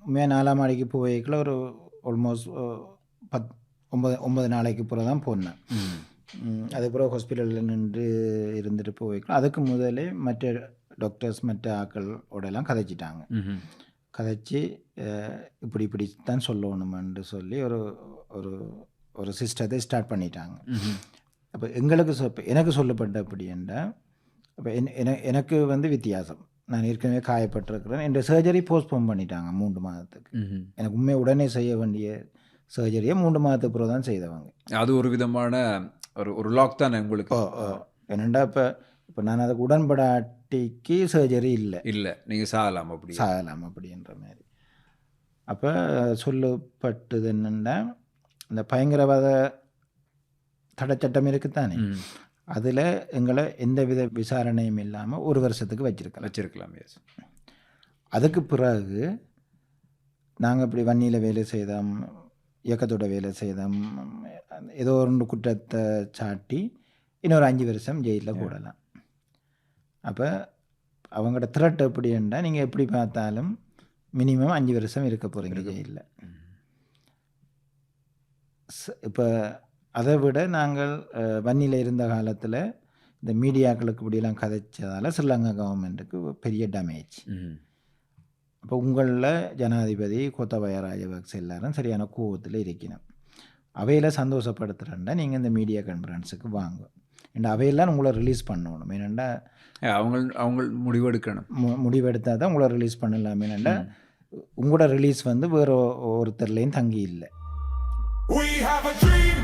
உண்மையாக 4ஆம் மாடிக்கு போய்க்குள்ள ஒரு ஆல்மோஸ்ட் 9 நாளைக்கு பிறகு தான் போனேன். அதுக்கப்புறம் ஹாஸ்பிட்டலில் நின்று இருந்துட்டு போய்க்கலாம். அதுக்கு முதலே மற்ற டாக்டர்ஸ் மற்ற ஆக்களோடலாம் கதைச்சிட்டாங்க. கதைச்சி இப்படி தான் சொல்லணுமென்று சொல்லி ஒரு ஒரு ஒரு சிஸ்டத்தை ஸ்டார்ட் பண்ணிட்டாங்க. அப்போ எனக்கு சொல்லப்பட்ட அப்படி என்றால், அப்போ எனக்கு வித்தியாசம். நான் ஏற்கனவே காயப்பட்டிருக்கிறேன். என் சர்ஜரி போஸ்ட்போன் பண்ணிட்டாங்க 3 மாதத்துக்கு. எனக்கு உண்மையை உடனே செய்ய வேண்டிய சர்ஜரியை 3 மாதத்துக்கு பிறகு தான் செய்தவங்க. அது ஒரு விதமான ஒரு லாக் தான் உங்களுக்கு. என்னென்னா இப்போ நான் அதுக்கு உடன்படாட்டிக்கு சர்ஜரி இல்லை நீங்கள் சாகலாம் அப்படின்ற மாதிரி. அப்போ சொல்லப்பட்டது என்னென்னா, இந்த பயங்கரவாத தடைச்சட்டம் இருக்குத்தானே, அதில் எங்களை எந்தவித விசாரணையும் இல்லாமல் 1 வருஷத்துக்கு வச்சிருக்கலாம். அதுக்கு பிறகு நாங்கள் இப்படி வன்னியில் வேலை செய்தோம், இயக்கத்தோட வேலை செய்தோம், ஏதோ ஒரு குற்றத்தை சாட்டி இன்னொரு 5 வருஷம் ஜெயிலில் போடலாம். அப்போ அவங்களோட த்ரெட் எப்படின்னா, நீங்கள் எப்படி பார்த்தாலும் மினிமம் 5 வருஷம் இருக்க போகிறீங்க ஜெயிலில். இப்போ அதை விட நாங்கள் வன்னியில் இருந்த காலத்தில் இந்த மீடியாக்களுக்கு இப்படியெல்லாம் கதைச்சதால் ஸ்ரீலங்கா கவர்மெண்ட்டுக்கு பெரிய டேமேஜ். அப்போ உங்களில் ஜனாதிபதி கோத்தபாய ராஜபக்ச எல்லாரும் சரியான கோவத்தில் இருக்கணும். அவையில் சந்தோஷப்படுத்துகிறேன்டா நீங்கள் இந்த மீடியா கான்ஃபரன்ஸுக்கு வாங்க, ஏன்னா அவையெல்லாம் உங்களை ரிலீஸ் பண்ணணும். ஏன்னாண்டா அவங்க முடிவெடுத்தால் தான் உங்களை ரிலீஸ் பண்ணலாம். ஏன்னாண்டா உங்களோட ரிலீஸ் வேறு ஒருத்தர்லேயும் தங்கி இல்லை. We have a dream.